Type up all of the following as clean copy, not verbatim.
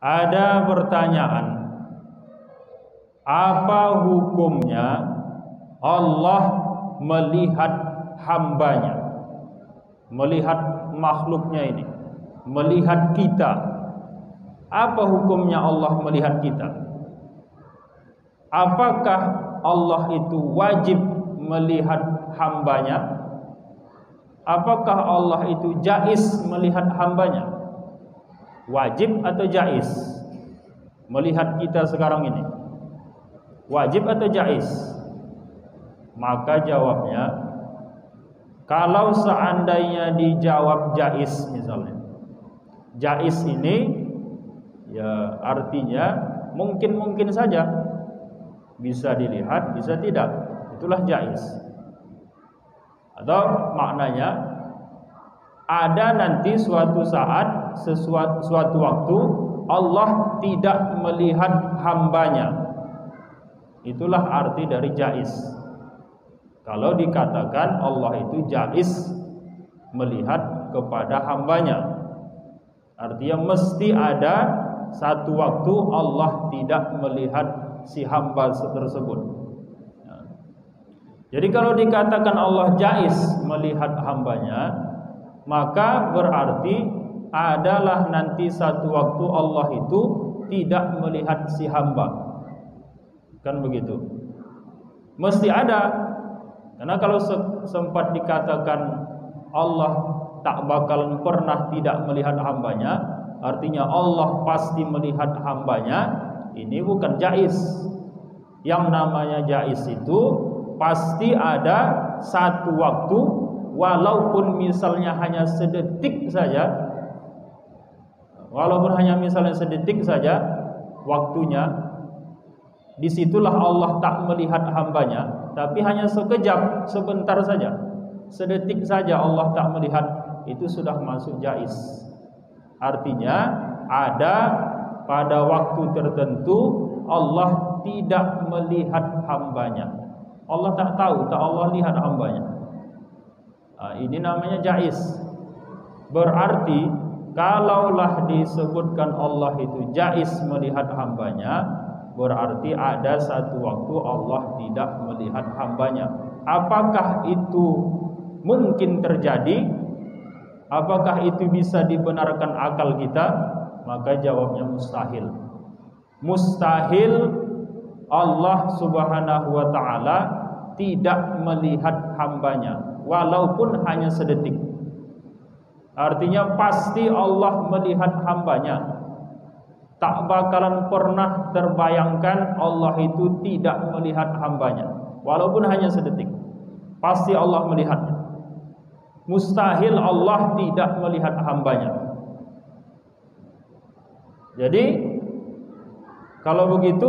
Ada pertanyaan, apa hukumnya Allah melihat hambanya, melihat makhluknya ini, melihat kita? Apa hukumnya Allah melihat kita? Apakah Allah itu wajib melihat hambanya? Apakah Allah itu jaiz melihat hambanya? Wajib atau jaiz melihat kita sekarang ini? Wajib atau jaiz? Maka jawabnya, kalau seandainya dijawab jaiz, misalnya jaiz ini ya artinya mungkin saja, bisa dilihat bisa tidak, itulah jaiz. Atau maknanya ada nanti suatu saat, suatu waktu Allah tidak melihat hambanya. Itulah arti dari jaiz. Kalau dikatakan Allah itu jaiz melihat kepada hambanya, artinya mesti ada satu waktu Allah tidak melihat si hamba tersebut. Jadi kalau dikatakan Allah jaiz melihat hambanya, maka berarti adalah nanti satu waktu Allah itu tidak melihat si hamba. Kan begitu. Mesti ada. Karena kalau sempat dikatakan Allah tak bakalan pernah tidak melihat hambanya, artinya Allah pasti melihat hambanya. Ini bukan jaiz. Yang namanya jaiz itu pasti ada satu waktu, walaupun misalnya hanya sedetik saja, walaupun hanya misalnya sedetik saja waktunya, disitulah Allah tak melihat hambanya, tapi hanya sekejap, sebentar saja, sedetik saja Allah tak melihat, itu sudah masuk jaiz. Artinya ada pada waktu tertentu Allah tidak melihat hambanya. Allah tak tahu, tak Allah lihat hambanya. Ini namanya jaiz. Berarti kalaulah disebutkan Allah itu jaiz melihat hambanya, berarti ada satu waktu Allah tidak melihat hambanya. Apakah itu mungkin terjadi? Apakah itu bisa dibenarkan akal kita? Maka jawabnya mustahil. Mustahil Allah subhanahu wa ta'ala tidak melihat hambanya, walaupun hanya sedetik. Artinya pasti Allah melihat hambanya. Tak bakalan pernah terbayangkan Allah itu tidak melihat hambanya, walaupun hanya sedetik. Pasti Allah melihatnya. Mustahil Allah tidak melihat hambanya. Jadi kalau begitu,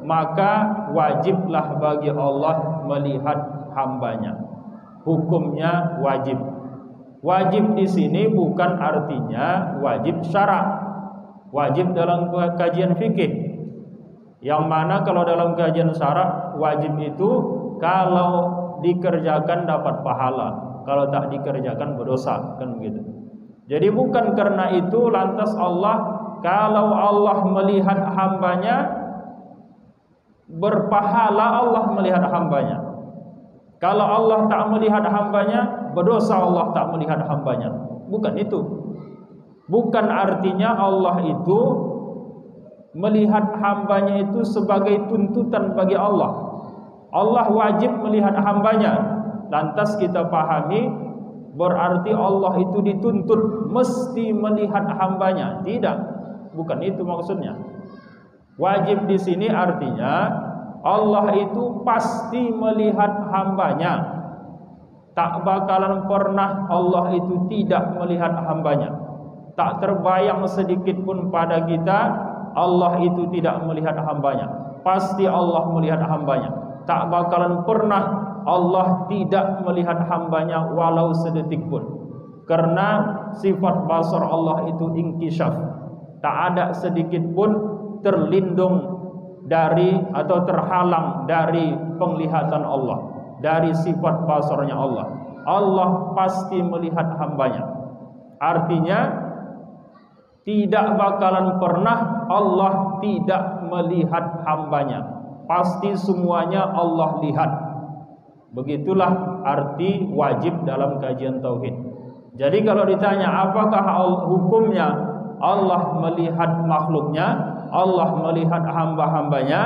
maka wajiblah bagi Allah melihat hambanya. Hukumnya wajib. Wajib di sini bukan artinya wajib syara'. Wajib dalam kajian fikih. Yang mana kalau dalam kajian syara' wajib itu kalau dikerjakan dapat pahala, kalau tak dikerjakan berdosa, kan begitu. Jadi bukan karena itu lantas Allah, kalau Allah melihat hambanya, berpahala Allah melihat hambanya. Kalau Allah tak melihat hambanya, berdosa Allah tak melihat hambanya. Bukan itu. Bukan artinya Allah itu melihat hambanya itu sebagai tuntutan bagi Allah. Allah wajib melihat hambanya. Lantas kita pahami berarti Allah itu dituntut mesti melihat hambanya. Tidak. Bukan itu maksudnya. Wajib di sini artinya Allah itu pasti melihat hambanya. Tak bakalan pernah Allah itu tidak melihat hambanya. Tak terbayang sedikit pun pada kita Allah itu tidak melihat hambanya. Pasti Allah melihat hambanya. Tak bakalan pernah Allah tidak melihat hambanya walau sedetik pun. Karena sifat basar Allah itu inkisyaf. Tak ada sedikit pun terlindung dari atau terhalang dari penglihatan Allah, dari sifat basarnya Allah. Allah pasti melihat hambanya. Artinya tidak bakalan pernah Allah tidak melihat hambanya. Pasti semuanya Allah lihat. Begitulah arti wajib dalam kajian tauhid. Jadi kalau ditanya apakah hukumnya Allah melihat makhluknya, Allah melihat hamba-hambanya,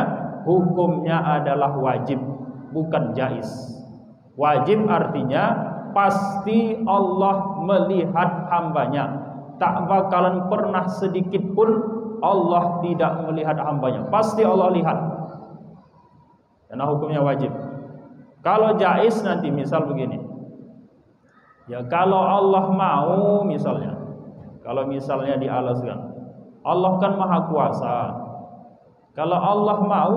hukumnya adalah wajib, bukan jaiz. Wajib artinya pasti Allah melihat hambanya. Tak bakalan pernah sedikit pun Allah tidak melihat hambanya. Pasti Allah lihat. Karena hukumnya wajib. Kalau jaiz nanti misal begini. Ya kalau Allah mau misalnya. Kalau misalnya dialaskan. Allah kan maha kuasa. Kalau Allah mau,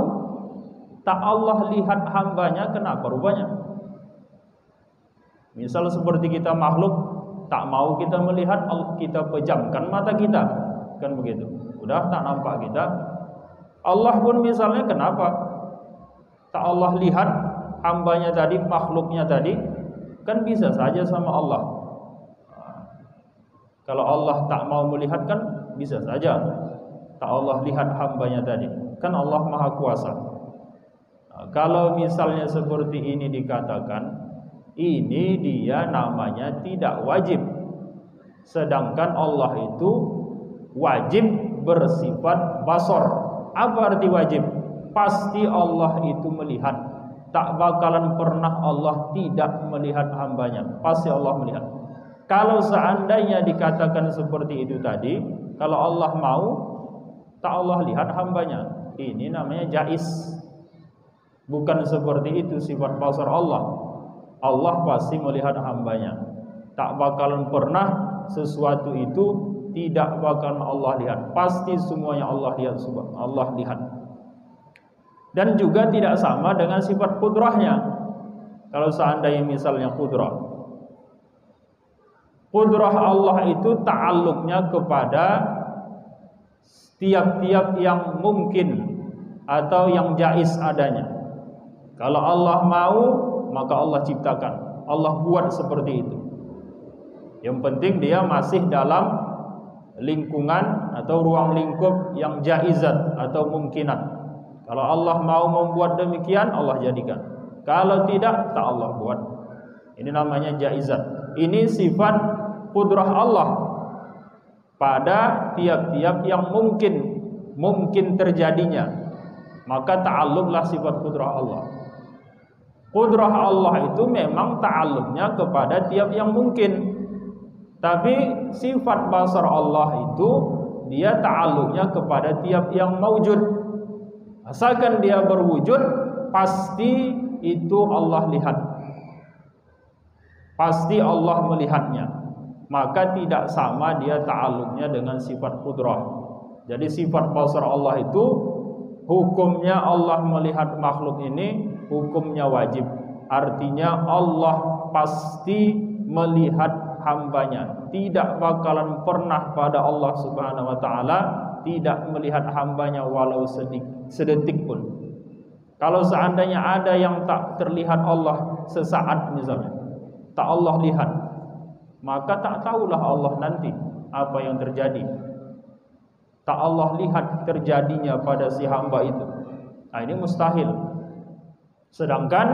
tak Allah lihat hambanya, kenapa rupanya? Misal seperti kita makhluk, tak mau kita melihat, kita pejamkan mata kita, kan begitu. Udah tak nampak kita. Allah pun misalnya kenapa tak Allah lihat hambanya tadi, makhluknya tadi, kan bisa saja sama Allah. Kalau Allah tak mau melihat kan bisa saja tak Allah lihat hambanya tadi. Kan Allah maha kuasa. Kalau misalnya seperti ini dikatakan, ini dia namanya tidak wajib. Sedangkan Allah itu wajib bersifat basor. Apa arti wajib? Pasti Allah itu melihat. Tak bakalan pernah Allah tidak melihat hambanya. Pasti Allah melihat. Kalau seandainya dikatakan seperti itu tadi, kalau Allah mau, tak Allah lihat hambanya. Ini namanya jaiz. Bukan seperti itu sifat basar Allah. Allah pasti melihat hambanya. Tak bakalan pernah sesuatu itu tidak bakalan Allah lihat. Pasti semuanya Allah lihat. Allah lihat. Dan juga tidak sama dengan sifat kudrahnya. Kalau seandainya misalnya kudrah, kudrah Allah itu ta'alluqnya kepada tiap-tiap yang mungkin atau yang jaiz adanya. Kalau Allah mau, maka Allah ciptakan, Allah buat seperti itu. Yang penting dia masih dalam lingkungan atau ruang lingkup yang jaizat atau mungkinat. Kalau Allah mau membuat demikian, Allah jadikan. Kalau tidak, tak Allah buat. Ini namanya jaizat. Ini sifat kudrah Allah pada tiap-tiap yang mungkin terjadinya. Maka ta'alluqlah sifat kudrah Allah. Kudrah Allah itu memang ta'alluqnya kepada tiap yang mungkin. Tapi sifat basar Allah itu dia ta'alluqnya kepada tiap yang maujud. Asalkan dia berwujud, pasti itu Allah lihat. Pasti Allah melihatnya. Maka tidak sama dia ta'alluqnya dengan sifat kudrah. Jadi sifat basar Allah itu hukumnya Allah melihat makhluk ini, hukumnya wajib. Artinya Allah pasti melihat hambanya. Tidak bakalan pernah pada Allah Subhanahu wa taala tidak melihat hambanya walau sedetik pun. Kalau seandainya ada yang tak terlihat Allah sesaat misalnya, tak Allah lihat, maka tak tahulah Allah nanti apa yang terjadi. Tak Allah lihat terjadinya pada si hamba itu. Nah, ini mustahil. Sedangkan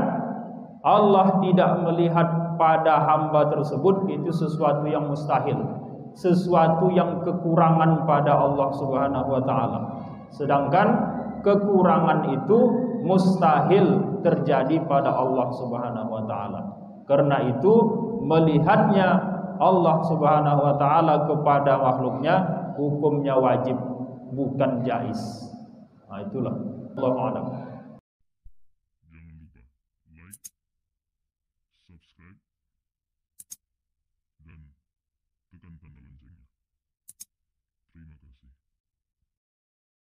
Allah tidak melihat pada hamba tersebut, itu sesuatu yang mustahil, sesuatu yang kekurangan pada Allah Subhanahu wa taala. Sedangkan kekurangan itu mustahil terjadi pada Allah Subhanahu wa taala. Karena itu melihatnya Allah Subhanahu wa taala kepada makhluknya hukumnya wajib, bukan jaiz. Nah, itulah Allahu a'lam. Jangan lupa like, subscribe, dan tekan tanda loncengnya. Terima kasih.